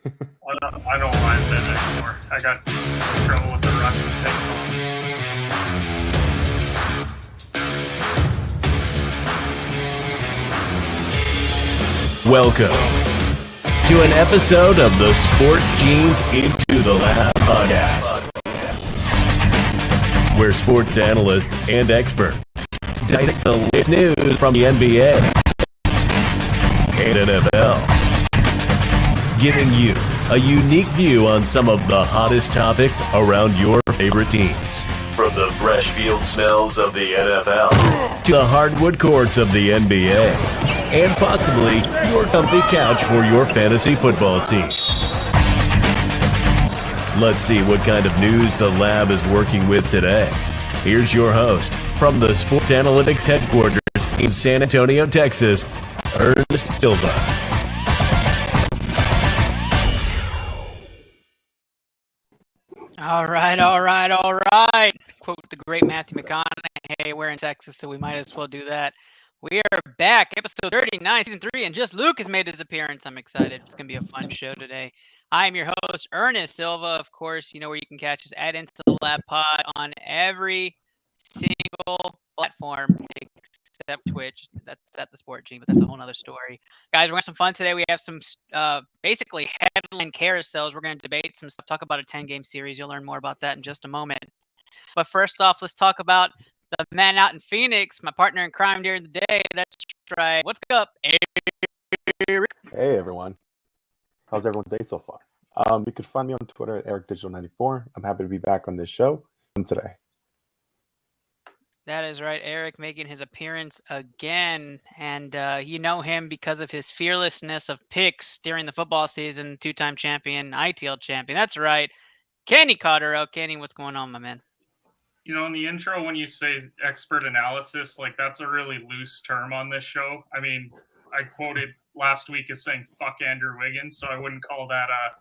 I don't mind that anymore. I got trouble with the run thing. Welcome to an episode of the Sports Genes Into the Lab podcast, where sports analysts and experts dissect the latest news from the NBA and NFL, giving you a unique view on some of the hottest topics around your favorite teams. From the fresh field smells of the NFL to the hardwood courts of the NBA, and possibly your comfy couch for your fantasy football team. Let's see what kind of news the lab is working with today. Here's your host from the Sports Analytics headquarters in San Antonio, Texas, Ernest Silva. All right. Quote the great Matthew McConaughey, we're in Texas, so we might as well do that. We are back, episode 39, season 3, and just Luke has made his appearance. I'm excited. It's going to be a fun show today. I am your host, Ernest Silva. Of course, you know where you can catch us at Into the Lab Pod on every single platform except Twitch. That's at the Sport Gene, but that's a whole other story. Guys, we're going to have some fun today. We have some basically headline carousels. We're going to debate some stuff, talk about a 10-game series. You'll learn more about that in just a moment. But first off, let's talk about the man out in Phoenix, my partner in crime during the day. That's right. What's up, Eric? Hey, everyone. How's everyone's day so far? You could find me on Twitter at EricDigital94. I'm happy to be back on this show today. That is right. Eric making his appearance again. And you know him because of his fearlessness of picks during the football season, two-time champion, ITL champion. That's right. Kenny Cotterill. Kenny, what's going on, my man? You know, in the intro, when you say expert analysis, like that's a really loose term on this show. I mean, I quoted last week as saying, fuck Andrew Wiggins, so I wouldn't call that a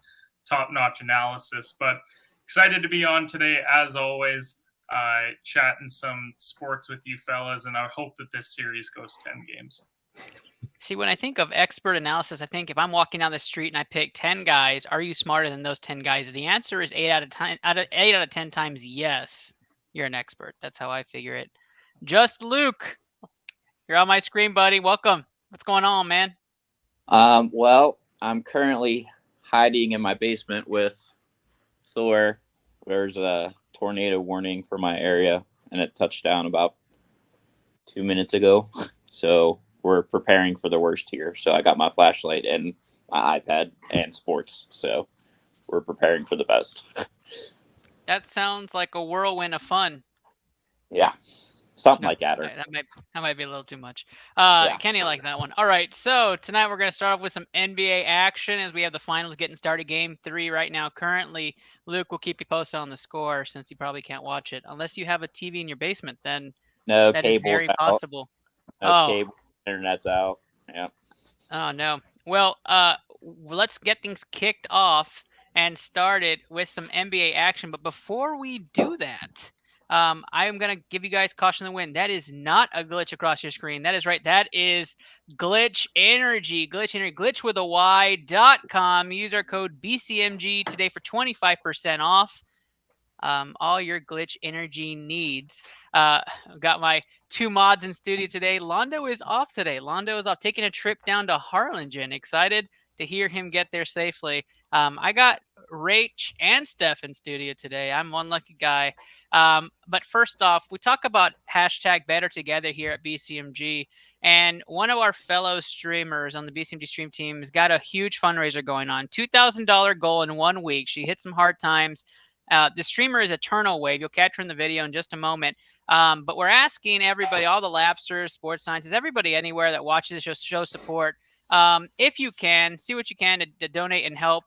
top-notch analysis. But excited to be on today, as always, chatting some sports with you fellas, and I hope that this series goes 10 games. See, when I think of expert analysis, I think if I'm walking down the street and I pick 10 guys, are you smarter than those 10 guys? The answer is 8 out of 10 times yes. You're an expert. That's how I figure it. Just Luke, you're on my screen, buddy. Welcome. What's going on, man? Well, I'm currently hiding in my basement with Thor. There's a tornado warning for my area, and it touched down about 2 minutes ago. So we're preparing for the worst here. So I got my flashlight and my iPad and sports. So we're preparing for the best. That sounds like a whirlwind of fun. Yeah, something like that. That might be a little too much. Yeah. Kenny liked that one. All right, so tonight we're going to start off with some NBA action as we have the finals getting started. Game 3 right now. Currently, Luke will keep you posted on the score since you probably can't watch it. Unless you have a TV in your basement, then No that cable. is very possible. Cable. Internet's out. Yeah. Oh, no. Well, let's get things kicked off and started with some NBA action. But before we do that, I am going to give you guys caution to the wind. That is not a glitch across your screen. That is right. That is Glitch Energy. Glitch with a Y.com. Use our code BCMG today for 25% off all your Glitch Energy needs. I've got my 2 mods in studio today. Londo is off today. Londo is off taking a trip down to Harlingen. Excited to hear him get there safely. I got Rach and Steph in studio today. I'm one lucky guy. But first off, we talk about hashtag Better Together here at BCMG. And one of our fellow streamers on the BCMG stream team has got a huge fundraiser going on. $2,000 goal in 1 week. She hit some hard times. The streamer is Eternal Wave. You'll catch her in the video in just a moment. But we're asking everybody, all the Lapsters, sports scientists, everybody anywhere that watches this show support. If you can, see what you can to donate and help.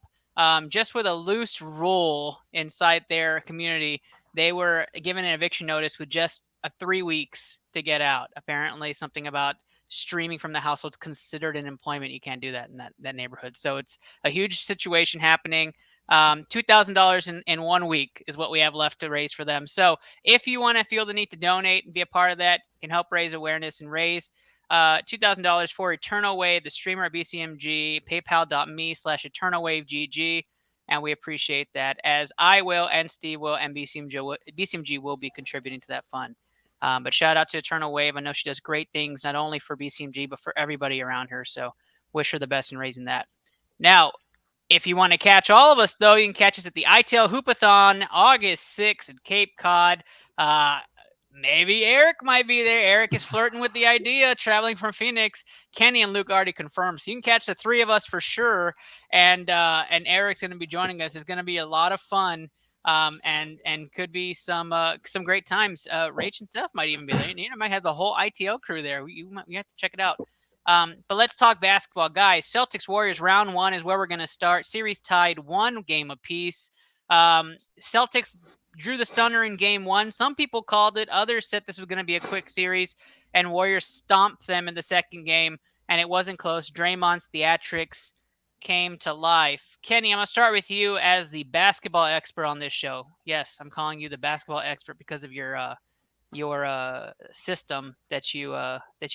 Just with a loose rule inside their community, they were given an eviction notice with just 3 weeks to get out. Apparently something about streaming from the household's considered an employment. You can't do that in that neighborhood. So it's a huge situation happening. $2,000 in 1 week is what we have left to raise for them. So if you want to feel the need to donate and be a part of that, you can help raise awareness and raise $2,000 for Eternal Wave, the streamer at BCMG, paypal.me/EternalWaveGG. And we appreciate that, as I will and Steve will and BCMG will be contributing to that fund. But shout out to Eternal Wave. I know she does great things, not only for BCMG, but for everybody around her. So wish her the best in raising that. Now, if you want to catch all of us, though, you can catch us at the ITL Hoopathon, August 6th at Cape Cod. Maybe Eric might be there. Eric is flirting with the idea, traveling from Phoenix. Kenny and Luke already confirmed. So you can catch the three of us for sure. And Eric's going to be joining us. It's going to be a lot of fun. And could be some great times. Rach and Seth might even be there. You might have the whole ITL crew there. You have to check it out. But let's talk basketball, guys. Celtics Warriors round 1 is where we're going to start. Series tied 1 game apiece. Celtics drew the stunner in game 1. Some people called it. Others said this was going to be a quick series, and Warriors stomped them in the second game, and it wasn't close. Draymond's theatrics came to life. Kenny, I'm going to start with you as the basketball expert on this show. Yes, I'm calling you the basketball expert because of your system that you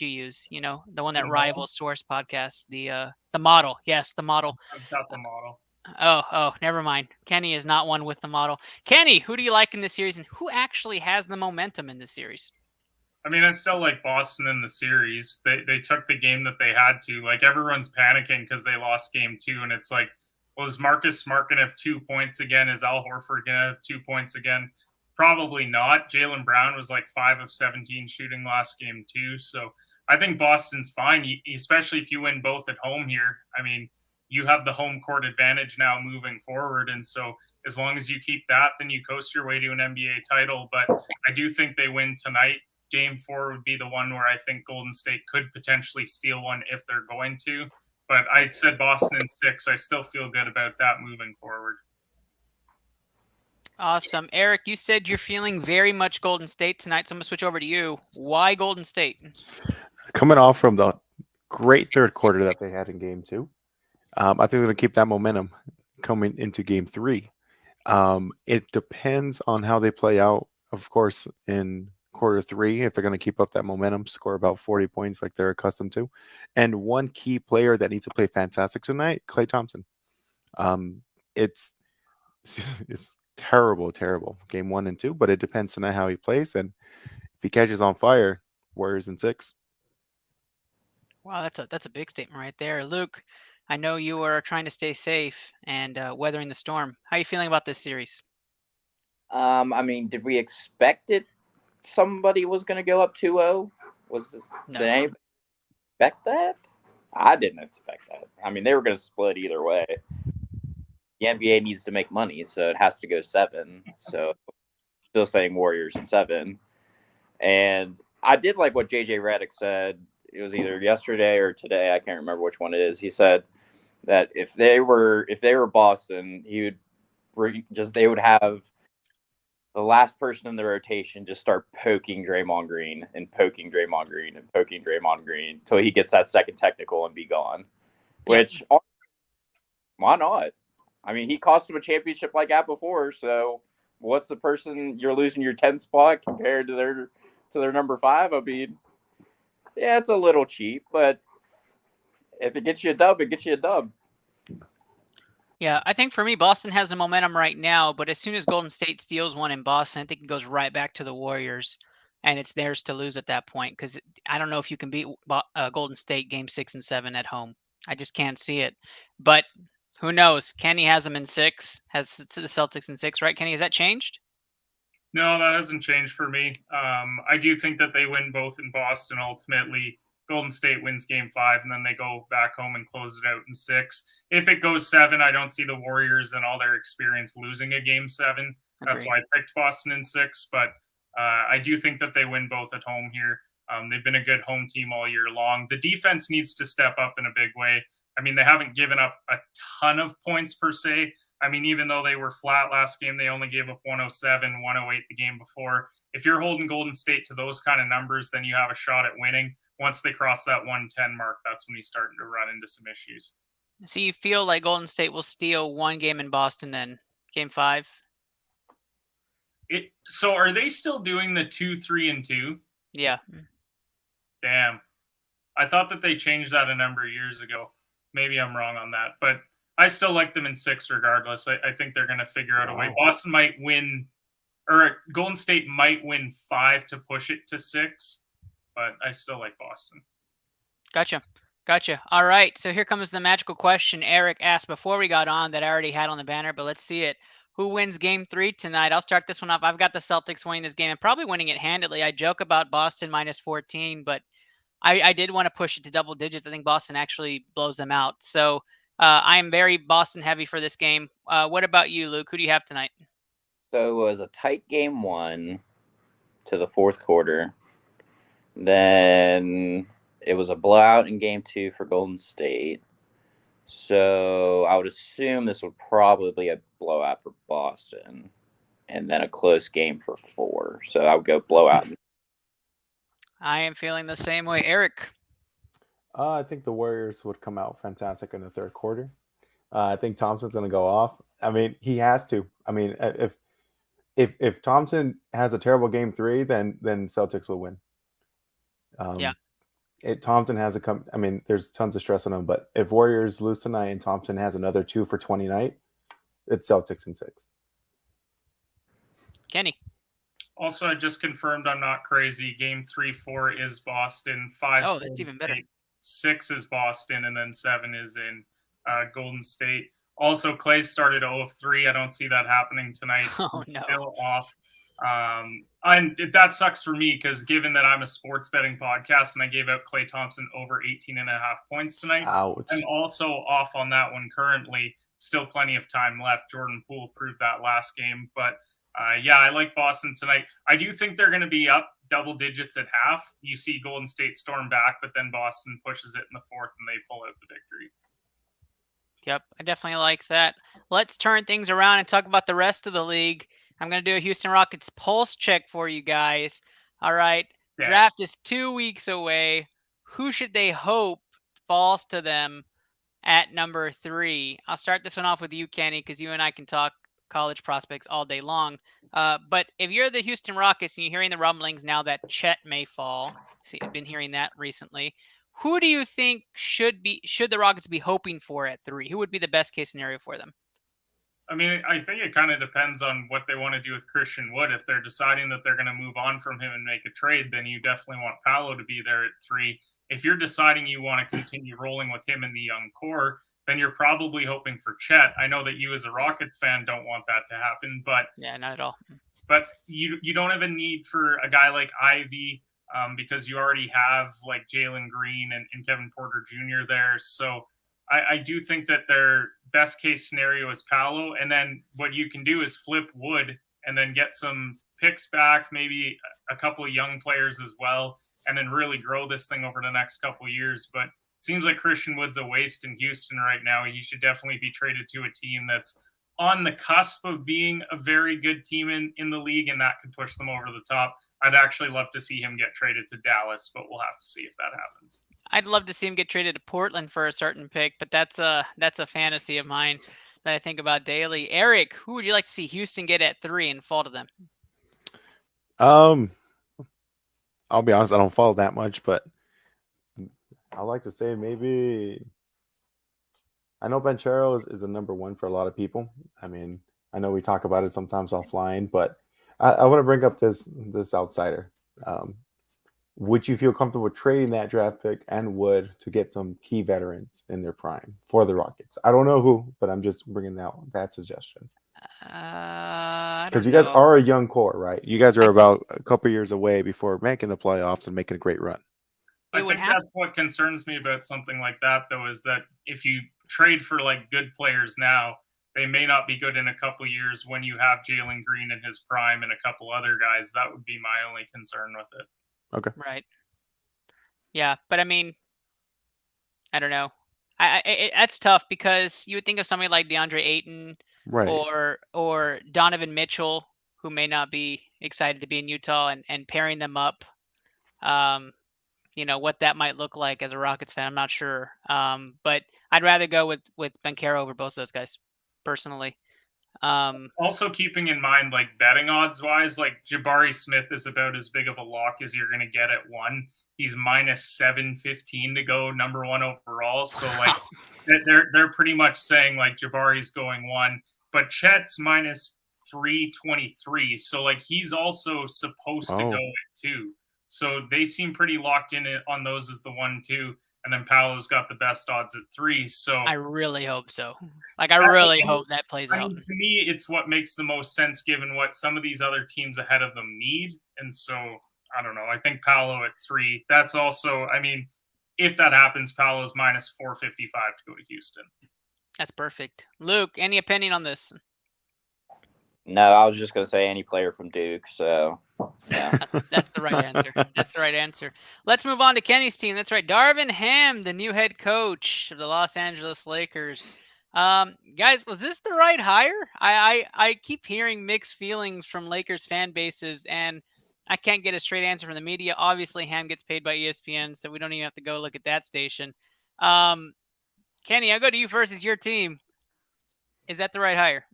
use, the one that rivals Source Podcast, the model. Yes, the model. I've got the model. Oh, never mind. Kenny is not one with the model. Kenny, who do you like in this series, and who actually has the momentum in this series? I mean, I still like Boston in the series. They took the game that they had to. Like, everyone's panicking because they lost game 2, and it's like, well, is Marcus Smart going to have 2 points again? Is Al Horford going to have 2 points again? Probably not. Jaylen Brown was like 5 of 17 shooting last game too. So I think Boston's fine, especially if you win both at home here. I mean, you have the home court advantage now moving forward. And so as long as you keep that, then you coast your way to an NBA title. But I do think they win tonight. Game 4 would be the one where I think Golden State could potentially steal one if they're going to. But I said Boston in 6. I still feel good about that moving forward. Awesome. Eric, you said you're feeling very much Golden State tonight, so I'm going to switch over to you. Why Golden State? Coming off from the great third quarter that they had in game 2, I think they're going to keep that momentum coming into game 3. It depends on how they play out, of course, in quarter 3, if they're going to keep up that momentum, score about 40 points like they're accustomed to. And one key player that needs to play fantastic tonight, Klay Thompson. It's terrible game 1 and 2, but it depends tonight how he plays, and if he catches on fire, Warriors in 6. Wow, that's a big statement right there. Luke, I know you are trying to stay safe and weathering the storm. How are you feeling about this series? I mean, did we expect it? Somebody was going to go up 2-0? Did anybody expect that? I didn't expect that. I mean, they were going to split either way. The NBA needs to make money, so it has to go 7. So still saying Warriors in 7. And I did like what JJ Redick said. It was either yesterday or today. I can't remember which one it is. He said that if they were Boston, they would have the last person in the rotation just start poking Draymond Green and poking Draymond Green and poking Draymond Green until he gets that second technical and be gone. Which, why not? I mean, he cost him a championship like that before. So, what's the person you're losing your 10th spot compared to their number 5? I mean, yeah, it's a little cheap, but if it gets you a dub, it gets you a dub. Yeah, I think for me, Boston has the momentum right now, but as soon as Golden State steals one in Boston, I think it goes right back to the Warriors, and it's theirs to lose at that point. Because I don't know if you can beat Golden State game 6 and 7 at home. I just can't see it. But who knows? Kenny has them in 6, has the Celtics in 6, right? Kenny, has that changed? No, that hasn't changed for me. I do think that they win both in Boston ultimately. Golden State wins game 5, and then they go back home and close it out in 6. If it goes 7, I don't see the Warriors and all their experience losing a game 7. That's why I picked Boston in 6. But I do think that they win both at home here. They've been a good home team all year long. The defense needs to step up in a big way. I mean, they haven't given up a ton of points per se. I mean, even though they were flat last game, they only gave up 107, 108 the game before. If you're holding Golden State to those kind of numbers, then you have a shot at winning. Once they cross that 110 mark, that's when you're starting to run into some issues. So you feel like Golden State will steal one game in Boston then? Game 5? So are they still doing the 2, 3, and 2? Yeah. Damn. I thought that they changed that a number of years ago. Maybe I'm wrong on that, but I still like them in 6 regardless. I think they're going to figure out a way. Wow. Boston might win, or Golden State might win 5 to push it to 6, but I still like Boston. Gotcha. All right. So here comes the magical question Eric asked before we got on that I already had on the banner, but let's see it. Who wins game 3 tonight? I'll start this one off. I've got the Celtics winning this game and probably winning it handily. I joke about Boston minus 14, but I did want to push it to double digits. I think Boston actually blows them out. So I am very Boston heavy for this game. What about you, Luke? Who do you have tonight? So it was a tight game 1 to the fourth quarter. Then it was a blowout in game 2 for Golden State. So I would assume this would probably be a blowout for Boston. And then a close game for 4. So I would go blowout. I am feeling the same way. Eric? I think the Warriors would come out fantastic in the third quarter. I think Thompson's going to go off. I mean, he has to. I mean, if Thompson has a terrible game 3, then Celtics will win. Yeah. Thompson has I mean, there's tons of stress on him, but if Warriors lose tonight and Thompson has another 2 for 20 night, it's Celtics in 6. Kenny? Also, I just confirmed I'm not crazy. Game 3, 4 is Boston. 5. Oh, that's even better. 6 is Boston, and then 7 is in Golden State. Also, Clay started 0 of 3. I don't see that happening tonight. Oh, no. Still off. That sucks for me because given that I'm a sports betting podcast and I gave out Klay Thompson over 18.5 points tonight, Ouch. I'm also off on that one currently. Still plenty of time left. Jordan Poole proved that last game, but yeah, I like Boston tonight. I do think they're going to be up double digits at half. You see Golden State storm back, but then Boston pushes it in the fourth and they pull out the victory. Yep, I definitely like that. Let's turn things around and talk about the rest of the league. I'm going to do a Houston Rockets pulse check for you guys. All right, Yeah. Draft is 2 weeks away. Who should they hope falls to them at number 3? I'll start this one off with you, Kenny, because you and I can talk college prospects all day long. But if you're the Houston Rockets and you're hearing the rumblings now that Chet may fall, see, I've been hearing that recently. Who do you think should the Rockets be hoping for at 3? Who would be the best case scenario for them? I mean, I think it kind of depends on what they want to do with Christian Wood. If they're deciding that they're going to move on from him and make a trade, then you definitely want Paolo to be there at 3. If you're deciding you want to continue rolling with him in the young core, then you're probably hoping for Chet. I know that you as a Rockets fan don't want that to happen, but yeah, not at all. But you don't have a need for a guy like Ivy because you already have like Jalen Green and Kevin Porter Jr. there. So I do think that their best case scenario is Paolo. And then what you can do is flip Wood and then get some picks back, maybe a couple of young players as well, and then really grow this thing over the next couple of years. But it seems like Christian Wood's a waste in Houston right now. He should definitely be traded to a team that's on the cusp of being a very good team in the league, and that could push them over the top. I'd actually love to see him get traded to Dallas, but we'll have to see if that happens. I'd love to see him get traded to Portland for a certain pick, but that's a fantasy of mine that I think about daily. Eric, who would you like to see Houston get at 3 and fall to them? I'll be honest, I don't follow that much, but I like to say maybe. I know Banchero is a number 1 for a lot of people. I mean, I know we talk about it sometimes offline, but I want to bring up this outsider. Would you feel comfortable trading that draft pick and Wood to get some key veterans in their prime for the Rockets? I don't know who, but I'm just bringing that suggestion. Because you guys are a young core, right? You guys are about a couple years away before making the playoffs and making a great run. I think that's what concerns me about something like that, though, is that if you trade for like good players now, they may not be good in a couple years when you have Jalen Green in his prime and a couple other guys. That would be my only concern with it. Okay. Right. Yeah, but I mean, I don't know. That's tough because you would think of somebody like DeAndre Ayton, right, or Donovan Mitchell, who may not be excited to be in Utah, and pairing them up. What that might look like as a Rockets fan, I'm not sure. But I'd rather go with Banchero over both those guys, personally. Also keeping in mind, like betting odds wise, like Jabari Smith is about as big of a lock as you're going to get at 1. He's minus 715 to go number 1 overall. So like they're pretty much saying like Jabari's going 1, but Chet's minus 323. So like he's also supposed to go at 2. So they seem pretty locked in on those as the 1-2. And then Paolo's got the best odds at 3. So I really hope so. Like I really hope that plays out. to me, it's what makes the most sense given what some of these other teams ahead of them need. And so I don't know. I think Paolo at 3. That's also, I mean, if that happens, Paolo's minus 455 to go to Houston. That's perfect. Luke, any opinion on this? No, I was just going to say any player from Duke. So, yeah. That's the right answer. That's the right answer. Let's move on to Kenny's team. That's right. Darvin Ham, the new head coach of the Los Angeles Lakers. Guys, was this the right hire? I keep hearing mixed feelings from Lakers fan bases, and I can't get a straight answer from the media. Obviously, Ham gets paid by ESPN, so we don't even have to go look at that station. Kenny, I'll go to you first. It's your team. Is that the right hire?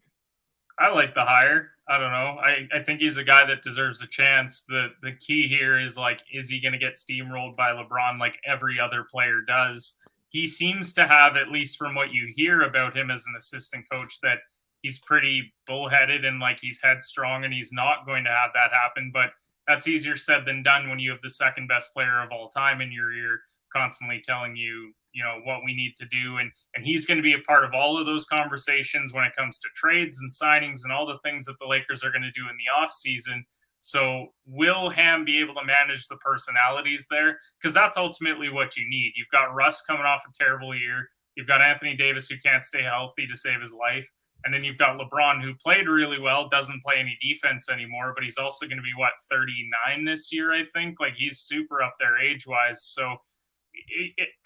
I like the hire. I don't know. I think he's a guy that deserves a chance. The key here is like, is he going to get steamrolled by LeBron like every other player does? He seems to have, at least from what you hear about him as an assistant coach, that he's pretty bullheaded and like he's headstrong, and he's not going to have that happen. But that's easier said than done when you have the second best player of all time in your ear constantly telling you, you know, what we need to do. And he's going to be a part of all of those conversations when it comes to trades and signings and all the things that the Lakers are going to do in the offseason. So will Ham be able to manage the personalities there? Because that's ultimately what you need. You've got Russ coming off a terrible year. You've got Anthony Davis who can't stay healthy to save his life. And then you've got LeBron who played really well, doesn't play any defense anymore, but he's also going to be, 39 this year, I think? Like, he's super up there age-wise. So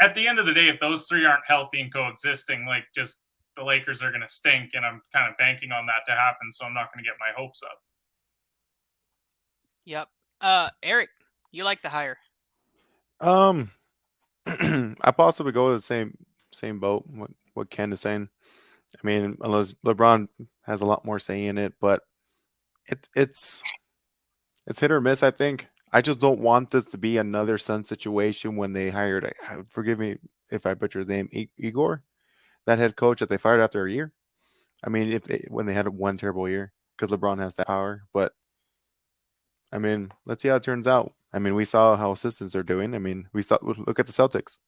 at the end of the day, if those three aren't healthy and coexisting, like, just the Lakers are going to stink, and I'm kind of banking on that to happen, so I'm not going to get my hopes up. Yep. Eric, you like the hire? I possibly go with the same boat. What Ken is saying. I mean, unless LeBron has a lot more say in it, but it's hit or miss. I think. I just don't want this to be another Sun situation when they hired. Forgive me if I butcher his name, Igor, that head coach that they fired after a year. I mean, when they had one terrible year, because LeBron has that power. But I mean, let's see how it turns out. I mean, we saw how assistants are doing. I mean, look at the Celtics.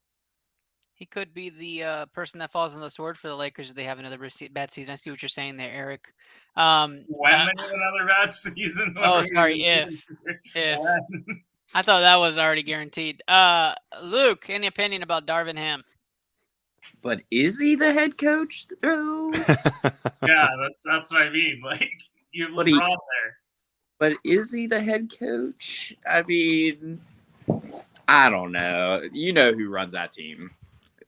He could be the person that falls on the sword for the Lakers if they have another bad season. I see what you're saying there, Eric. When they have another bad season? Oh, sorry, if. I thought that was already guaranteed. Luke, any opinion about Darvin Ham? But is he the head coach, though? Yeah, that's what I mean. Like, you have LeBron there. But is he the head coach? I mean, I don't know. You know who runs that team.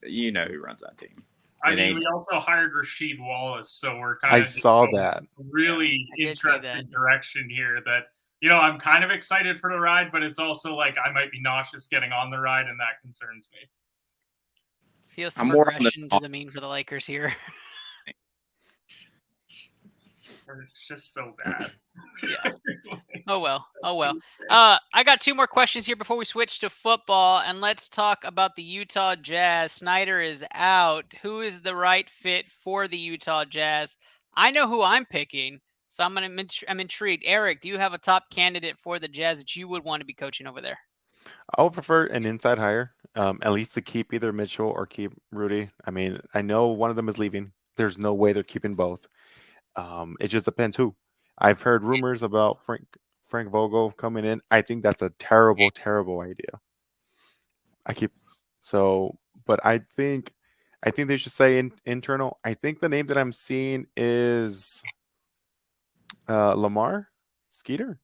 I mean, we also hired Rasheed Wallace, so we're kind I of saw that. Really interesting direction here that, you know, I'm kind of excited for the ride, but it's also like I might be nauseous getting on the ride, and that concerns me. Feels some regression to the mean for the Lakers here. It's just so bad. Yeah. Oh well. I got two more questions here before we switch to football, and let's talk about the Utah Jazz. Snyder is out. Who is the right fit for the Utah Jazz? I know who I'm picking, so I'm intrigued. Eric, do you have a top candidate for the Jazz that you would want to be coaching over there? I would prefer an inside hire, at least to keep either Mitchell or keep Rudy. I mean, I know one of them is leaving. There's no way they're keeping both. It just depends who. I've heard rumors about Frank Vogel coming in. I think that's a terrible, terrible idea. But I think they should say internal. I think the name that I'm seeing is Lamar Skeeter.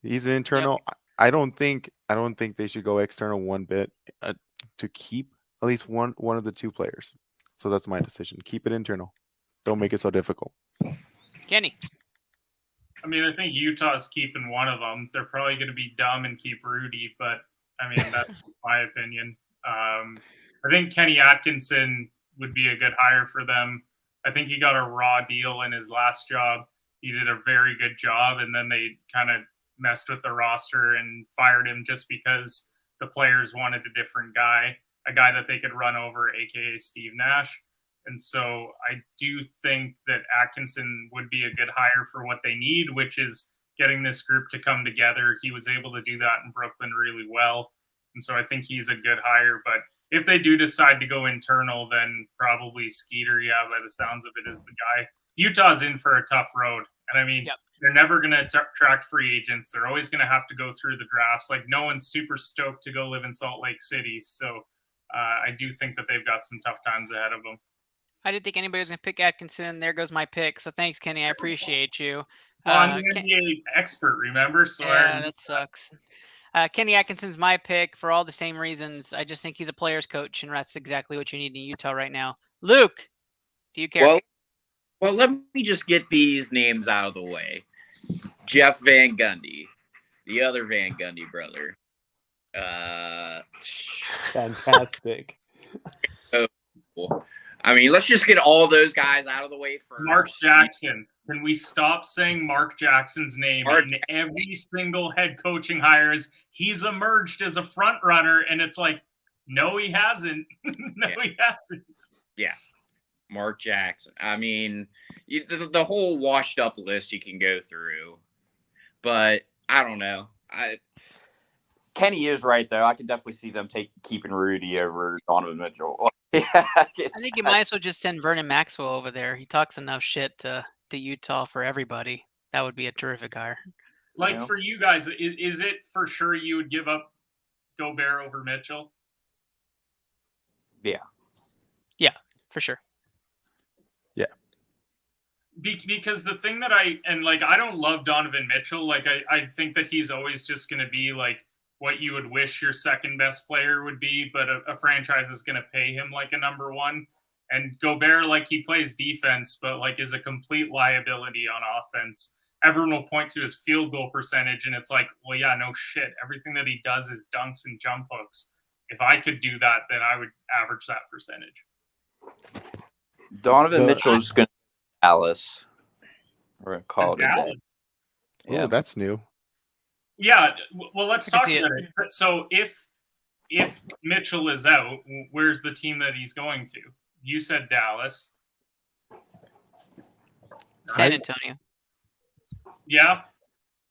He's an internal. Yep. I don't think they should go external one bit to keep at least one of the two players. So that's my decision. Keep it internal. Don't make it so difficult. Kenny. I mean, I think Utah's keeping one of them. They're probably going to be dumb and keep Rudy, but I mean, that's my opinion. I think Kenny Atkinson would be a good hire for them. I think he got a raw deal in his last job. He did a very good job, and then they kind of messed with the roster and fired him just because the players wanted a different guy, a guy that they could run over, aka Steve Nash. And so I do think that Atkinson would be a good hire for what they need, which is getting this group to come together. He was able to do that in Brooklyn really well. And so I think he's a good hire. But if they do decide to go internal, then probably Skeeter, by the sounds of it, is the guy. Utah's in for a tough road. And I mean, they're never going to attract free agents. They're always going to have to go through the drafts. Like, no one's super stoked to go live in Salt Lake City. So I do think that they've got some tough times ahead of them. I didn't think anybody was going to pick Atkinson. There goes my pick. So thanks, Kenny. I appreciate you. I'm the NBA expert, remember? So yeah, that sucks. Kenny Atkinson's my pick for all the same reasons. I just think he's a player's coach, and that's exactly what you need in Utah right now. Luke, do you care? Well, let me just get these names out of the way. Jeff Van Gundy, the other Van Gundy brother. Fantastic. I mean, let's just get all those guys out of the way first. Mark Jackson. Can we stop saying Mark Jackson's name in every single head coaching hires? He's emerged as a front runner, and it's like, no, he hasn't. He hasn't. Yeah, Mark Jackson. I mean, the whole washed up list you can go through, but I don't know. Kenny is right, though. I can definitely see them keeping Rudy over Donovan Mitchell. I think you might as well just send Vernon Maxwell over there. He talks enough shit to Utah for everybody. That would be a terrific hire. Like, for you guys, is it for sure you would give up Gobert over Mitchell? Yeah. Yeah, for sure. Yeah. Because the thing that I don't love Donovan Mitchell. Like, I think that he's always just going to be like what you would wish your second best player would be, but a franchise is going to pay him like a number one. And Gobert, like, he plays defense, but like is a complete liability on offense. Everyone will point to his field goal percentage, and it's like, well, yeah, no shit. Everything that he does is dunks and jump hooks. If I could do that, then I would average that percentage. Donovan Mitchell's going to Dallas. We're going to call it Dallas. Yeah, that's new. Yeah, well, let's talk about it. So if Mitchell is out, where's the team that he's going to? You said Dallas. San Antonio. Yeah.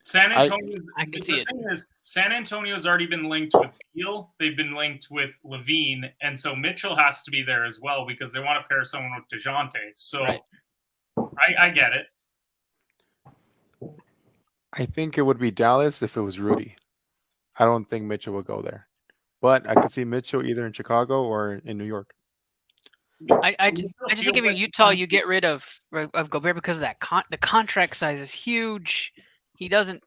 San Antonio. I can see it. The thing is, San Antonio's already been linked with Beal. They've been linked with Levine. And so Mitchell has to be there as well because they want to pair someone with DeJounte. So I get it. I think it would be Dallas if it was Rudy. I don't think Mitchell would go there. But I could see Mitchell either in Chicago or in New York. I just think if you're Utah, you get rid of Gobert because of that the contract size is huge. He doesn't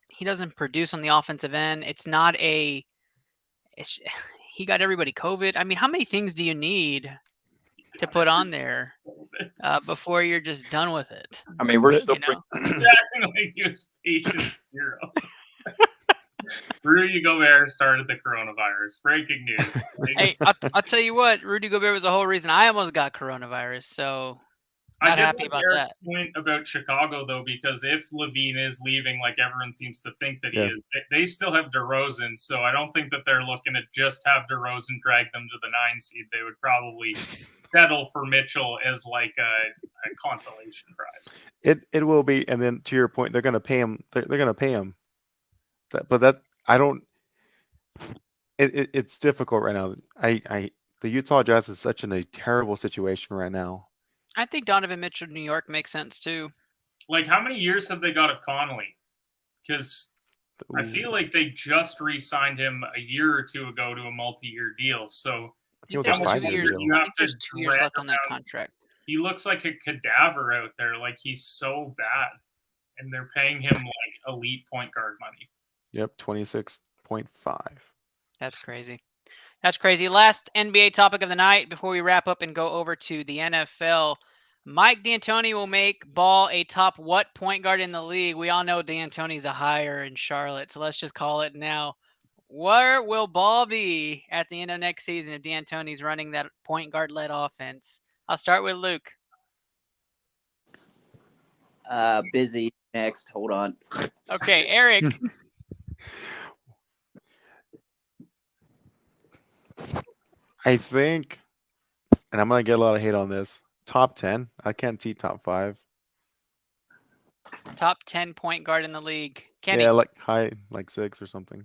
produce on the offensive end. He got everybody COVID. I mean, how many things do you need to put on there before you're just done with it? I mean, we're still definitely use patient zero. Rudy Gobert started the coronavirus. Breaking news. Hey, I'll tell you what, Rudy Gobert was the whole reason I almost got coronavirus. So not happy about that. Point about Chicago though, because if Levine is leaving, like everyone seems to think that he is, they still have DeRozan. So I don't think that they're looking to just have DeRozan drag them to the 9 seed. They would probably settle for Mitchell as like a consolation prize. It will be, and then to your point, they're going to pay him. They're going to pay him. But that I don't. It's difficult right now. The Utah Jazz is such in a terrible situation right now. I think Donovan Mitchell, New York, makes sense too. Like, how many years have they got of Connolly? Because I feel like they just re-signed him a year or two ago to a multi-year deal. So there's 2 years. I think there's 2 years left on that contract. He looks like a cadaver out there. Like, he's so bad, and they're paying him like elite point guard money. Yep, 26.5. That's crazy. That's crazy. Last NBA topic of the night before we wrap up and go over to the NFL. Mike D'Antoni will make Ball a top what point guard in the league? We all know D'Antoni's a hire in Charlotte, so let's just call it now. Where will Ball be at the end of next season if D'Antoni's running that point guard-led offense? I'll start with Luke. Busy. Next. Hold on. Okay, Eric. I think, and I'm gonna get a lot of hate on this. Top 10. I can't see top 5. Top 10 point guard in the league. Kenny. Yeah, like high, like 6 or something.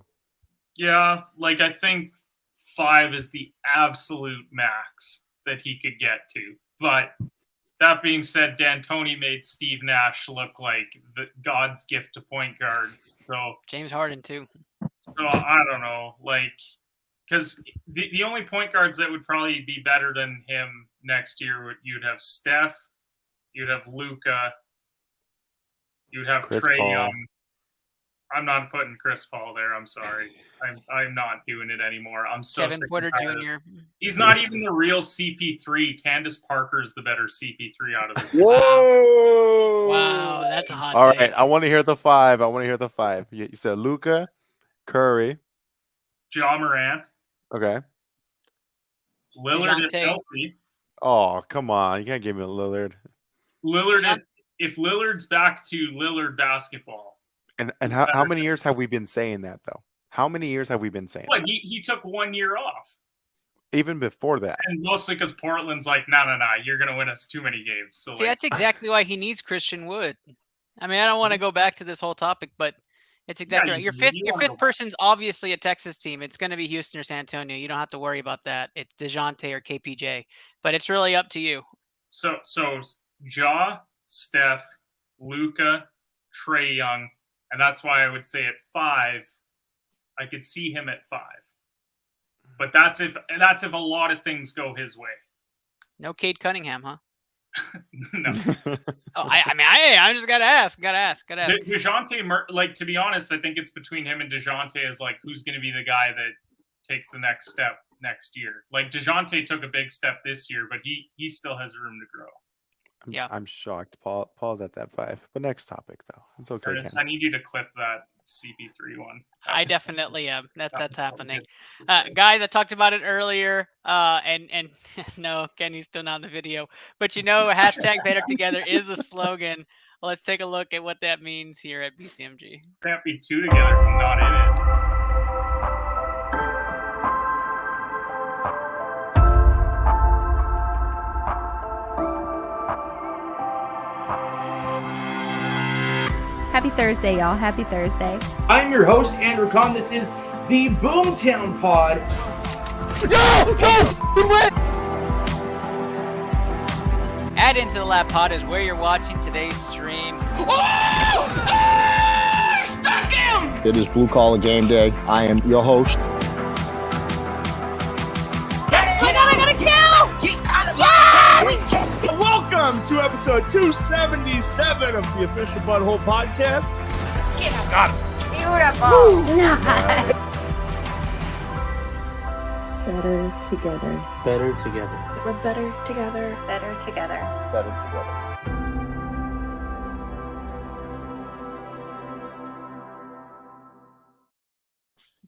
Yeah, like I think 5 is the absolute max that he could get to. But that being said, D'Antoni made Steve Nash look like the God's gift to point guards. So James Harden too. So I don't know, like, because the only point guards that would probably be better than him next year you'd have Steph, you'd have Luka, you'd have Chris Trae Paul. Young. I'm not putting Chris Paul there. I'm sorry. I'm not doing it anymore. I'm so Kevin sick Porter and tired of it. Jr. He's not even the real CP3. Candace Parker's the better CP3 out of the two. Whoa! Wow, that's a hot All take. right, I want to hear the 5. You said Luka, Curry. Ja Morant, Okay. Lillard is DeJounte. healthy. Oh, come on. You can't give me a Lillard. Lillard, if Lillard's back to Lillard basketball. And how many years have we been saying that, though? How many years have we been saying What, that? he took 1 year off. Even before that. And mostly because Portland's like, no, you're going to win us too many games. So, See, like, that's exactly why he needs Christian Wood. I mean, I don't want to go back to this whole topic, but it's exactly right. Your fifth person's obviously a Texas team. It's going to be Houston or San Antonio. You don't have to worry about that. It's DeJounte or KPJ, but it's really up to you. So Ja, Steph, Luka, Trae Young, and that's why I would say at 5, I could see him at 5. But that's if a lot of things go his way. No Cade Cunningham, huh? No. Oh, I just gotta ask. DeJounte, like, to be honest, I think it's between him and DeJounte as like who's going to be the guy that takes the next step next year. Like DeJounte took a big step this year, but he still has room to grow. Yeah. I'm shocked. Paul's at that 5. But next topic, though. It's okay. Curtis, Ken. I need you to clip that CP3 one. I definitely am. That's happening. Guys, I talked about it earlier, and no, Kenny's still not in the video. But hashtag Better Together is the slogan. Well, let's take a look at what that means here at BCMG. Can't be 2 together and not in it. Happy Thursday, y'all. Happy Thursday. I'm your host, Andrew Kahn. This is the Boomtown Pod. Add into the Lab Pod is where you're watching today's stream. It is Blue Collar Game Day. I am your host. I got a kill! Welcome to episode 277 of the Official Butthole Podcast. Better together. Better together. We're better together. Better together. Better together.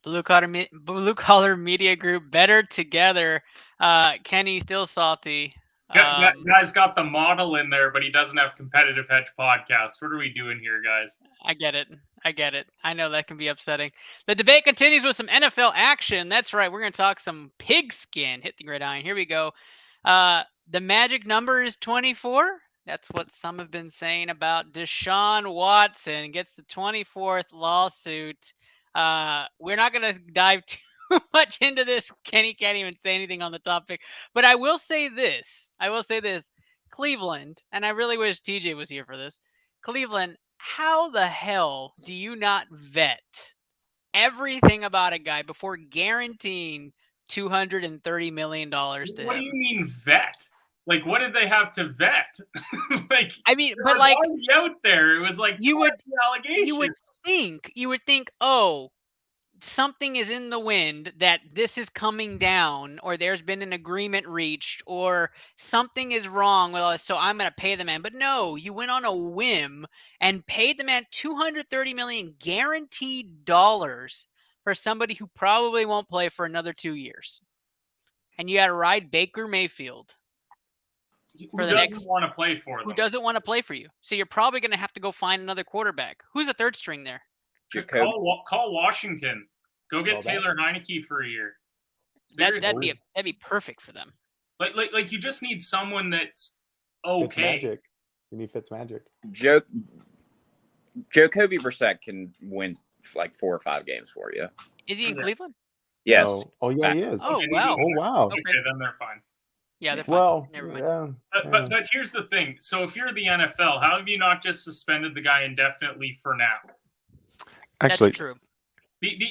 Blue Collar Media Group, Better Together. Kenny, still salty. Guy's got the model in there, but he doesn't have Competitive Hedge Podcast. What are we doing here, guys? I get it. I know that can be upsetting. The debate continues with some NFL action. That's right. We're going to talk some pigskin. Hit the gridiron. Here we go. The magic number is 24. That's what some have been saying about Deshaun Watson. Gets the 24th lawsuit. We're not going to dive too much into this. Kenny can't even say anything on the topic. But I will say this. Cleveland, and I really wish TJ was here for this. Cleveland, how the hell do you not vet everything about a guy before guaranteeing $230 million to What do him? you mean vet? Like, what did they have to vet? Like, I mean, it but was like already out there. It was like you would 20 allegations. you would think, oh, something is in the wind that this is coming down, or there's been an agreement reached, or something is wrong with us, so I'm going to pay the man. But no, you went on a whim and paid the man $230 million guaranteed dollars for somebody who probably won't play for another 2 years. And you got to ride Baker Mayfield. Who for the doesn't next- want to play for them? Who doesn't want to play for you. So you're probably going to have to go find another quarterback. Who's the third string there? Just Jacoby. call Washington. Go get Call that. Taylor Heineke for a year. That'd Seriously. be perfect for them. Like you just need someone that's Fitz okay. magic. You need Fitz magic. Jacoby Brissett can win like 4 or 5 games for you. Is he in Cleveland? Yes. Oh yeah, he is. Oh, Okay, wow. Oh wow. Okay, then they're fine. Yeah, they're fine. Well, Never mind. yeah. But here's the thing. So if you're the NFL, how have you not just suspended the guy indefinitely for now? Actually, That's true.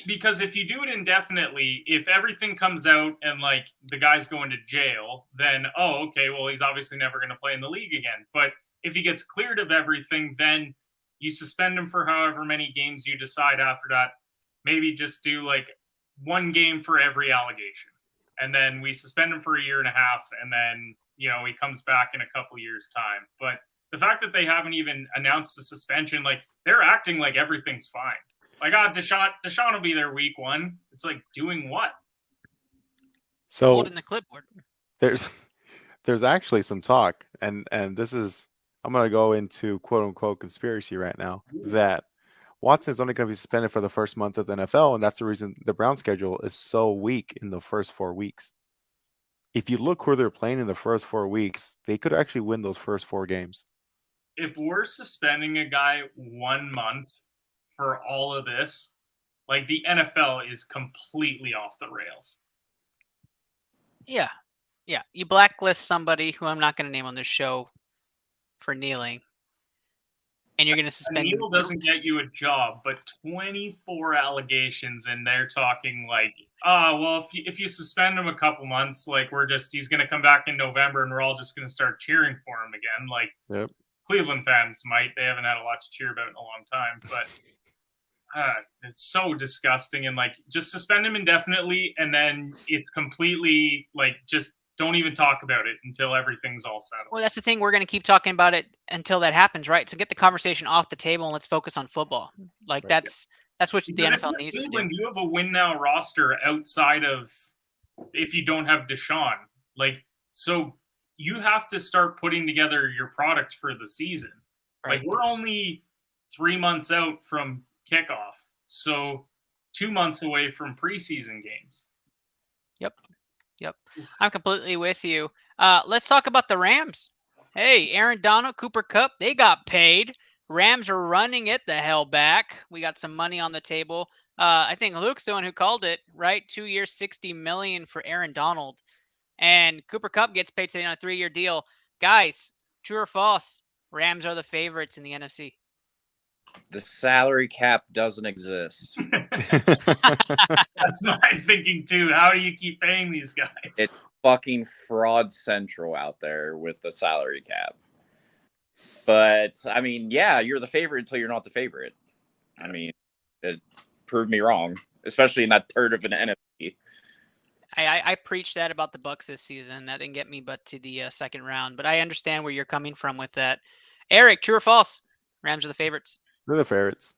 Because if you do it indefinitely, if everything comes out and like the guy's going to jail, then okay, well he's obviously never going to play in the league again. But if he gets cleared of everything, then you suspend him for however many games you decide after that. Maybe just do like 1 game for every allegation. And then we suspend him for a year and a half, and then, he comes back in a couple years' time. But the fact that they haven't even announced the suspension, like, they're acting like everything's fine. Like, Deshaun will be there week 1. It's like, doing what? so Holding the clipboard. there's actually some talk, and this is, I'm going to go into quote unquote conspiracy right now, that Watson is only going to be suspended for the first month of the NFL, and that's the reason the Browns schedule is so weak in the first 4 weeks. If you look where they're playing in the first 4 weeks, they could actually win those first 4 games. If we're suspending a guy 1 month for all of this, like, the NFL is completely off the rails. Yeah. Yeah. You blacklist somebody who I'm not going to name on this show for kneeling, and you're going to suspend Neil doesn't get you a job, but 24 allegations, and they're talking like, well, if you suspend him a couple months, like, he's going to come back in November, and we're all just going to start cheering for him again. Like, Yep. Cleveland fans might. They haven't had a lot to cheer about in a long time, but it's so disgusting. And, like, just suspend him indefinitely, and then it's completely, like, just don't even talk about it until everything's all settled. Well, that's the thing. We're going to keep talking about it until that happens, right? So get the conversation off the table and let's focus on football. Like, Right. that's what the Because if NFL you're needs to do. Cleveland, you have a win now roster outside of if you don't have Deshaun. Like, so you have to start putting together your product for the season. Right. Like, we're only 3 months out from kickoff, so 2 months away from preseason games. Yep. I'm completely with you. Let's talk about the Rams. Hey, Aaron Donald, Cooper Kupp, they got paid. Rams are running it the hell back. We got some money on the table. I think Luke's the one who called it, right? 2 years, $60 million for Aaron Donald. And Cooper Kupp gets paid today on a 3-year deal. Guys, true or false? Rams are the favorites in the NFC. The salary cap doesn't exist. That's my thinking too. How do you keep paying these guys? It's fucking fraud central out there with the salary cap. But I mean, yeah, you're the favorite until you're not the favorite. I mean, it proved me wrong, especially in that third of an NFC. I preached that about the Bucs this season. That didn't get me but to the second round. But I understand where you're coming from with that. Eric, true or false? Rams are the favorites. They're the favorites.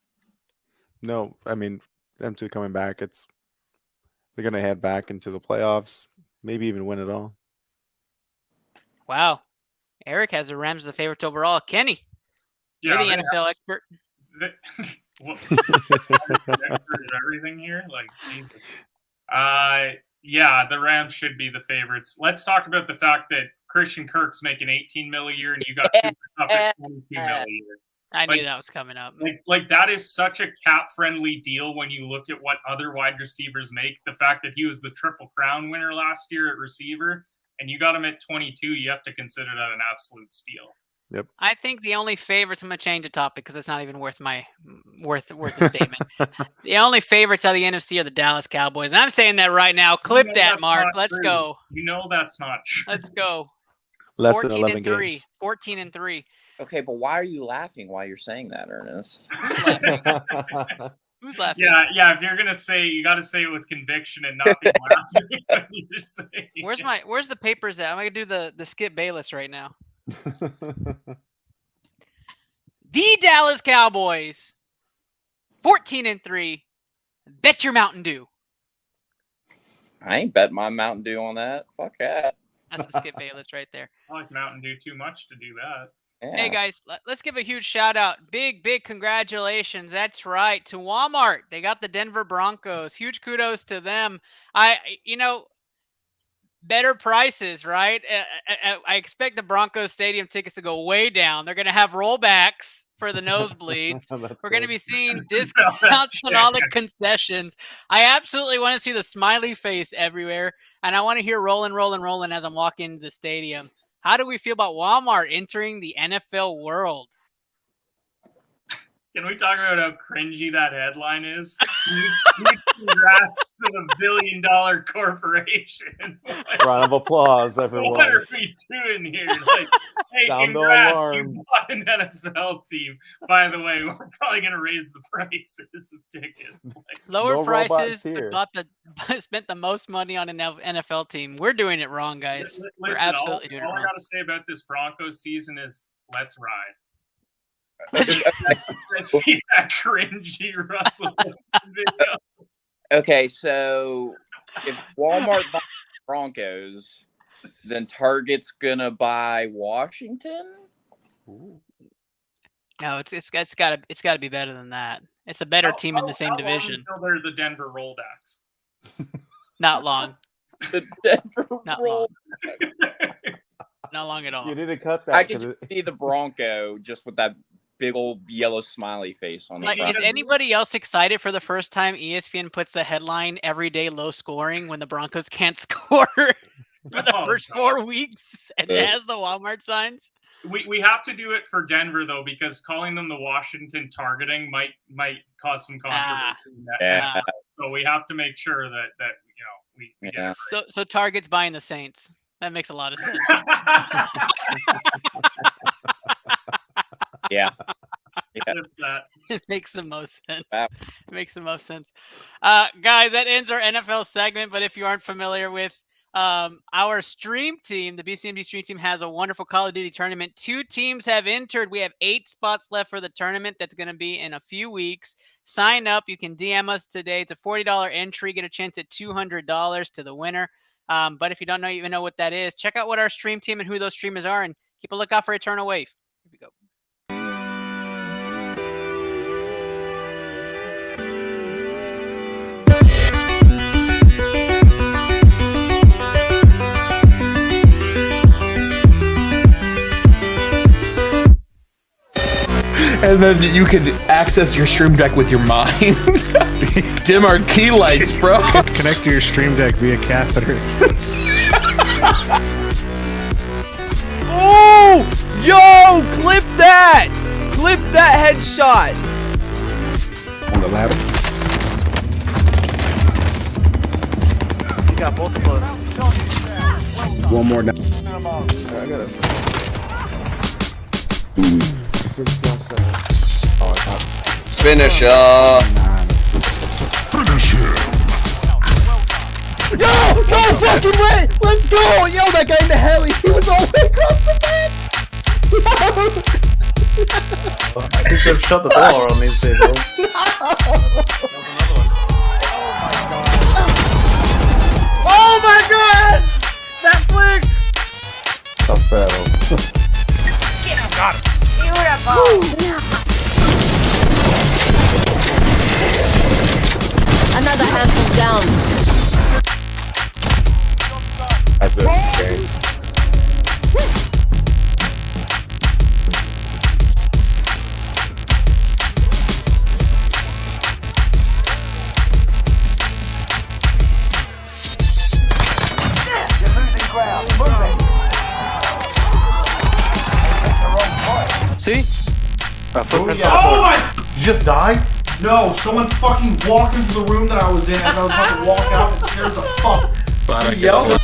No, I mean, them two coming back, they're going to head back into the playoffs, maybe even win it all. Wow. Eric has the Rams the favorites overall. Kenny, you're the NFL expert. Everything here, like, Jesus. Yeah, the Rams should be the favorites. Let's talk about the fact that Christian Kirk's making $18 million a year, and you got Cooper Kupp at $22 million a year. I knew that was coming up. Like that is such a cap-friendly deal when you look at what other wide receivers make. The fact that he was the Triple Crown winner last year at receiver, and you got him at 22, you have to consider that an absolute steal. Yep. I think the only favorites, I'm going to change the topic because it's not even worth the statement. The only favorites out of the NFC are the Dallas Cowboys. And I'm saying that right now. Clip that, Mark. Let's go. You know that's not true. Let's go. Less than 11 games. 14-3. Okay, but why are you laughing while you're saying that, Ernest? Who's laughing? Yeah. If you're gonna say, you got to say it with conviction and not be laughing. Where's the papers at? I'm gonna do the Skip Bayless right now. The Dallas Cowboys, 14-3. Bet your Mountain Dew. I ain't bet my Mountain Dew on that. Fuck that. That's the Skip Bayless right there. I like Mountain Dew too much to do that. Hey guys, let's give a huge shout out. Big congratulations. That's right, to Walmart. They got the Denver Broncos. Huge kudos to them. Better prices, right? I expect the Broncos stadium tickets to go way down. They're going to have rollbacks for the nosebleeds. We're going to be seeing discounts on all the concessions. I absolutely want to see the smiley face everywhere, and I want to hear rolling as I'm walking into the stadium. How do we feel about Walmart entering the NFL world? Can we talk about how cringy that headline is? Congrats to the billion-dollar corporation. Round of applause, everyone. What are we doing here? Like, hey, Sound the congrats, alarms. you bought an NFL team. By the way, we're probably going to raise the prices of tickets. Like, Lower no prices, robots here. but spent the most money on an NFL team. We're doing it wrong, guys. We're absolutely doing it all I wrong. got to say about this Broncos season is let's ride. Let's see that cringy Russell Wilson video. Okay, so if Walmart buys Broncos, then Target's gonna buy Washington. No, it's gotta be better than that. It's a better team in the same division. Until they're the Denver Rollbacks. Not long. The Denver Not long. Not long at all. You need to cut that. I can see the Bronco just with that big old yellow smiley face on the Like, front. is anybody else excited for the first time ESPN puts the headline "Every day low scoring" when the Broncos can't score for the first 4 weeks and it has the Walmart signs? We have to do it for Denver though, because calling them the Washington targeting might cause some controversy. So we have to make sure that we get it right. So Target's buying the Saints. That makes a lot of sense. Yeah. It makes the most sense. It makes the most sense. Guys, that ends our NFL segment. But if you aren't familiar with our stream team, the BCMG stream team has a wonderful Call of Duty tournament. 2 teams have entered. We have 8 spots left for the tournament. That's going to be in a few weeks. Sign up. You can DM us today. It's a $40 entry. Get a chance at $200 to the winner. But if you don't even know what that is, check out what our stream team and who those streamers are, and keep a lookout for Eternal Wave. Here we go. And then you can access your stream deck with your mind. Dim our key lights, bro. Connect to your stream deck via catheter. Oh! Yo! Clip that! Clip that headshot! On the ladder. You got both of those. One more down. I got it. Finish Finish him. Yo! No fucking way! Let's go! Yo, that guy in the heli, he was all the way across the bed! I think they've shut the door on these people. Oh my god! That flick! Tough battle. Got him. Beautiful! Another handful down. That's it. Okay. You're losing ground. Move it. See? Oh my! Did you just die? No, someone fucking walked into the room that I was in as I was about to walk out and scared the fuck. You yelled.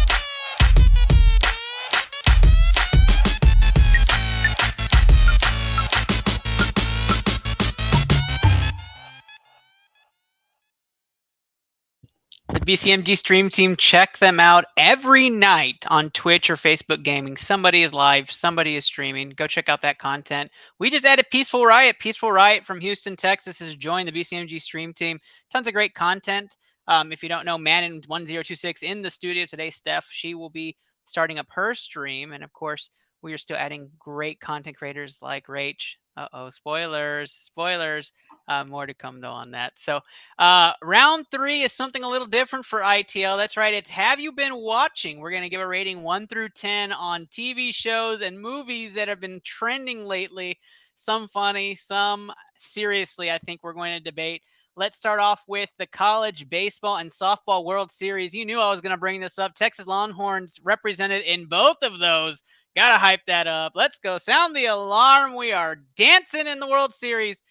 The BCMG stream team, check them out every night on Twitch or Facebook Gaming. Somebody is live, somebody is streaming. Go check out that content. We just added Peaceful Riot. Peaceful Riot from Houston, Texas has joined the BCMG stream team. Tons of great content. If you don't know, Manon1026 in the studio today, Steph, she will be starting up her stream. And of course, we are still adding great content creators like Rach. Spoilers. More to come though on that. So round 3 is something a little different for ITL. That's right. It's Have You Been Watching? We're going to give a rating 1 through 10 on TV shows and movies that have been trending lately. Some funny, some seriously, I think we're going to debate. Let's start off with the College Baseball and Softball World Series. You knew I was going to bring this up. Texas Longhorns represented in both of those. Got to hype that up. Let's go. Sound the alarm. We are dancing in the World Series.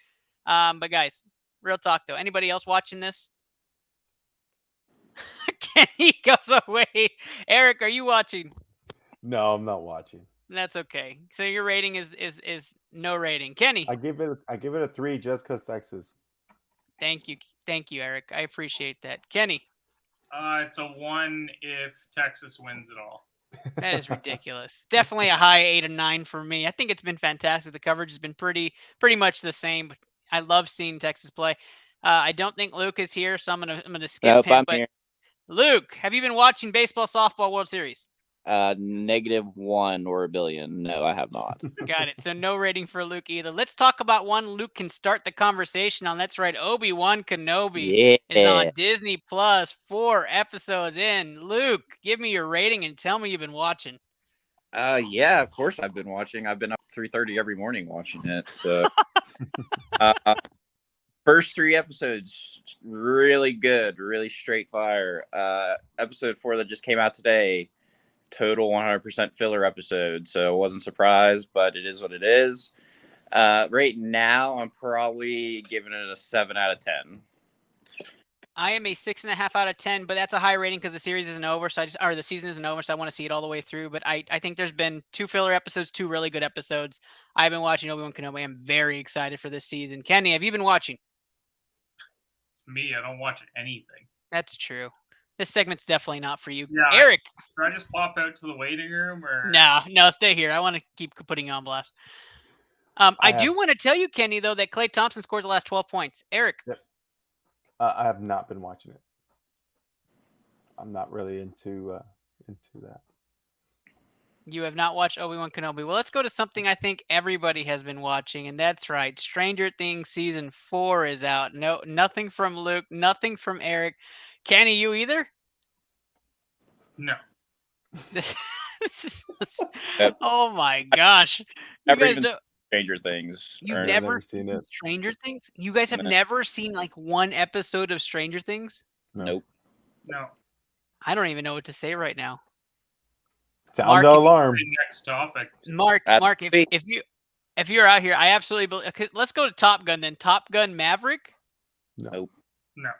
But guys, real talk though. Anybody else watching this? Kenny goes away. Eric, are you watching? No, I'm not watching. That's okay. So your rating is no rating. Kenny. I give it a 3 just because Texas. Thank you, Eric. I appreciate that. Kenny. It's a 1 if Texas wins it all. That is ridiculous. Definitely a high 8 or 9 for me. I think it's been fantastic. The coverage has been pretty much the same. But I love seeing Texas play. I don't think Luke is here, so I'm gonna skip him. But here. Luke, have you been watching Baseball Softball World Series? -1 or a billion. No, I have not. Got it. So no rating for Luke either. Let's talk about one Luke can start the conversation on. That's right. Obi-Wan Kenobi is on Disney Plus, 4 episodes in. Luke, give me your rating and tell me you've been watching. Yeah, of course I've been watching. I've been up 3:30 every morning watching it. So first 3 episodes, really good, really straight fire. Episode 4 that just came out today, total 100% filler episode. So I wasn't surprised, but it is what it is. Right now, I'm probably giving it a 7 out of 10. I am a 6.5 out of 10, but that's a high rating because the series isn't over. So the season isn't over, so I want to see it all the way through. But I think there's been 2 filler episodes, 2 really good episodes. I've been watching Obi-Wan Kenobi. I'm very excited for this season. Kenny, have you been watching? It's me. I don't watch anything. That's true. This segment's definitely not for you. Yeah, Eric. Should I just pop out to the waiting room or? No, stay here. I want to keep putting you on blast. I do want to tell you, Kenny, though, that Klay Thompson scored the last 12 points. Eric. Yep. I have not been watching it. I'm not really into that. You have not watched Obi-Wan Kenobi. Well, let's go to something I think everybody has been watching, and that's right. Stranger Things Season 4 is out. No, nothing from Luke, nothing from Eric. Kenny, you either? No. Oh my gosh. You guys don't... Stranger Things. You've never seen it. Stranger Things? You guys have never seen like 1 episode of Stranger Things? Nope. No. I don't even know what to say right now. Sound the alarm. Next topic. Mark, if you're out here, I absolutely believe. Let's go to Top Gun then. Top Gun Maverick? Nope. No.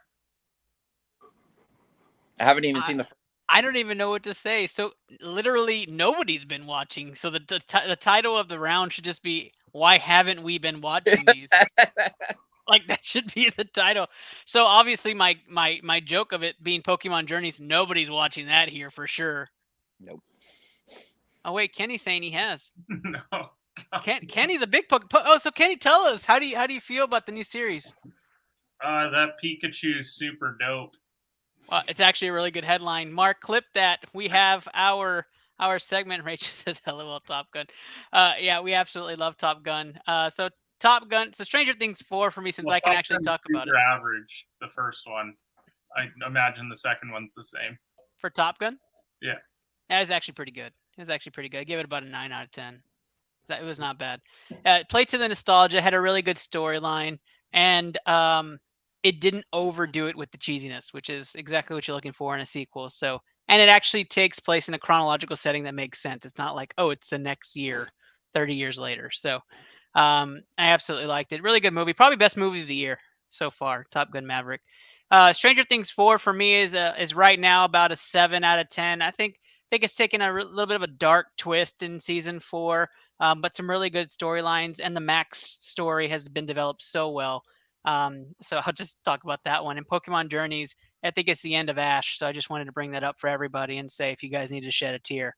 I haven't even seen the. I don't even know what to say. So literally nobody's been watching. So the title of the round should just be "Why haven't we been watching these?" Like that should be the title. So obviously my joke of it being Pokemon Journeys, nobody's watching that here for sure. Nope. Oh wait, Kenny's saying he has. No. Kenny's a big Pokemon. So Kenny, tell us how do you feel about the new series? That Pikachu's super dope. Well, it's actually a really good headline. Mark, clip that. We have our segment. Rachel says, "LOL, Top Gun." Yeah, we absolutely love Top Gun. So Top Gun. So Stranger Things 4 for me, since I can actually talk about it. Average, the first one. I imagine the second one's the same. For Top Gun? Yeah. That was actually pretty good. I give it about a 9 out of 10. It was not bad. Played to the nostalgia, had a really good storyline, and it didn't overdo it with the cheesiness, which is exactly what you're looking for in a sequel. So, and it actually takes place in a chronological setting that makes sense. It's not like, oh, it's the next year, 30 years later. So, I absolutely liked it. Really good movie. Probably best movie of the year so far, Top Gun Maverick. Stranger Things 4 for me is right now about a 7 out of 10. I think it's taken a little bit of a dark twist in season 4, but some really good storylines, and the Max story has been developed so well. So I'll just talk about that one. In Pokemon Journeys, I think it's the end of Ash, so I just wanted to bring that up for everybody and say if you guys need to shed a tear,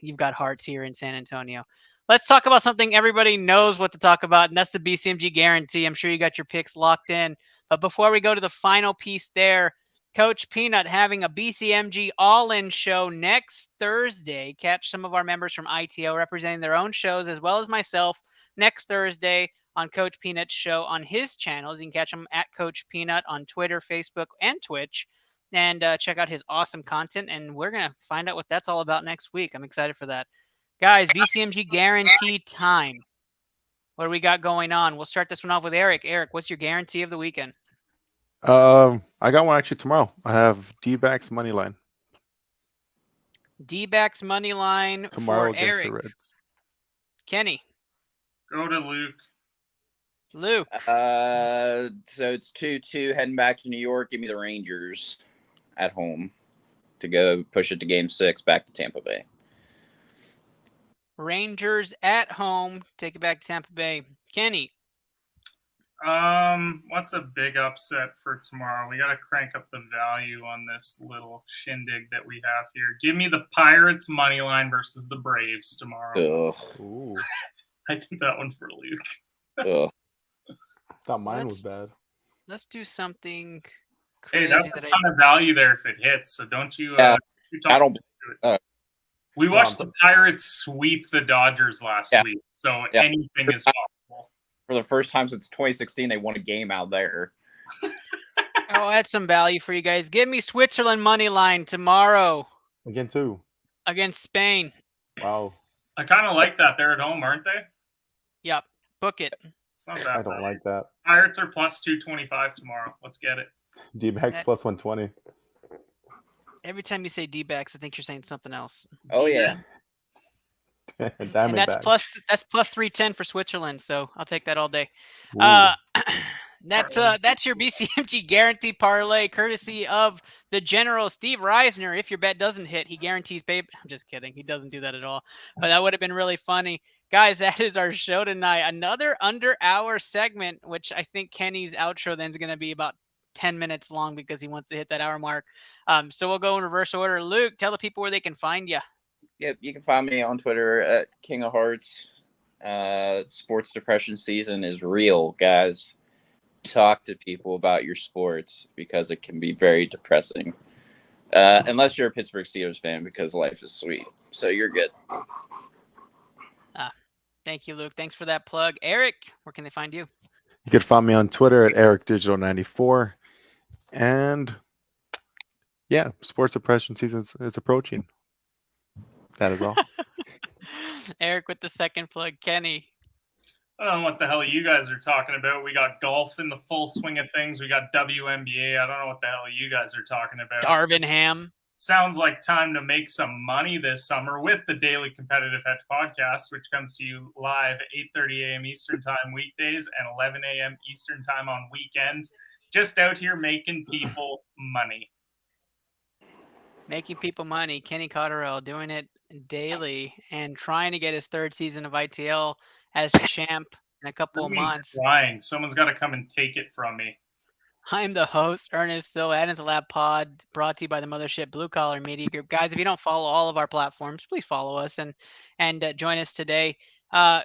you've got hearts here in San Antonio. Let's talk about something everybody knows what to talk about, and that's the BCMG guarantee. I'm sure you got your picks locked in. But before we go to the final piece there, Coach Peanut having a BCMG all-in show next Thursday. Catch some of our members from ITO representing their own shows, as well as myself, next Thursday on Coach Peanut's show on his channels. You can catch him at Coach Peanut on Twitter, Facebook, and Twitch, and check out his awesome content. And we're going to find out what that's all about next week. I'm excited for that. Guys, BCMG guarantee time. What do we got going on? We'll start this one off with Eric. Eric, what's your guarantee of the weekend? I got one actually tomorrow. I have D-backs money line D-backs money line tomorrow for against Eric. the Reds. Kenny. Go to Luke. Luke. So it's 2-2 heading back to New York. Give me the Rangers at home to go push it to Game 6 back to Tampa Bay. Rangers at home. Take it back to Tampa Bay. Kenny. What's a big upset for tomorrow? We got to crank up the value on this little shindig that we have here. Give me the Pirates money line versus the Braves tomorrow. Ugh. I did that one for Luke. Ugh. Thought mine was bad. Let's do something Hey, crazy. that's a ton of value there if it hits. So don't you? I don't. We watched the Pirates sweep the Dodgers last week, so anything is possible. For the first time since 2016, they won a game out there. I'll add some value for you guys. Give me Switzerland money line tomorrow Again, too. against Spain. Wow. I kind of like that. They're at home, aren't they? Yep. Book it. It's not bad. I don't like that. Pirates are plus 225 tomorrow. Let's get it. D-backs plus 120. Every time you say D-backs, I think you're saying something else. Oh yeah. And that's plus 310 for Switzerland, so I'll take that all day. Ooh. That's your BCMG guarantee parlay, courtesy of the General Steve Reisner. If your bet doesn't hit, he guarantees pay. I'm just kidding. He doesn't do that at all. But that would have been really funny. Guys, that is our show tonight. Another under-hour segment, which I think Kenny's outro then is going to be about 10 minutes long because he wants to hit that hour mark. So we'll go in reverse order. Luke, tell the people where they can find you. Yep, you can find me on Twitter at King of Hearts. Sports depression season is real, guys. Talk to people about your sports because it can be very depressing. Unless you're a Pittsburgh Steelers fan, because life is sweet. So you're good. Thank you, Luke. Thanks for that plug. Eric, where can they find you? You can find me on Twitter at EricDigital94. And yeah, sports depression season is approaching. That is all. Eric with the second plug. Kenny. I don't know what the hell you guys are talking about. We got golf in the full swing of things. We got WNBA. I don't know what the hell you guys are talking about. Darvin Ham. Sounds like time to make some money this summer with the Daily Competitive Hedge podcast, which comes to you live 8:30 a.m. Eastern Time weekdays and 11 a.m. Eastern Time on weekends. Just out here making people money. Making people money. Kenny Cotterell doing it daily and trying to get his third season of ITL as champ in a couple of months. Trying. Someone's got to come and take it from me. I'm the host, Ernest Still, Add Into Lab Pod, brought to you by the Mothership Blue Collar Media Group. Guys, if you don't follow all of our platforms, please follow us and join us today. I'm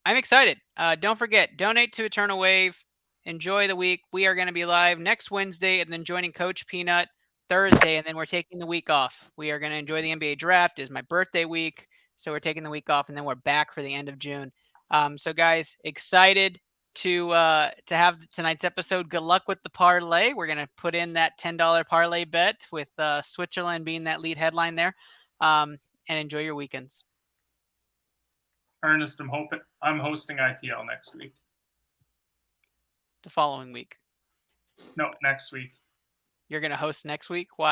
excited. Don't forget, donate to Eternal Wave. Enjoy the week. We are going to be live next Wednesday and then joining Coach Peanut Thursday, and then we're taking the week off. We are going to enjoy the NBA draft. It's my birthday week, so we're taking the week off, and then we're back for the end of June. So, guys, excited to have tonight's episode. Good luck with the parlay. We're going to put in that $10 parlay bet with Switzerland being that lead headline there, and enjoy your weekends. Ernest, I'm hosting ITL next week. The following week. No, next week. You're going to host next week? Why?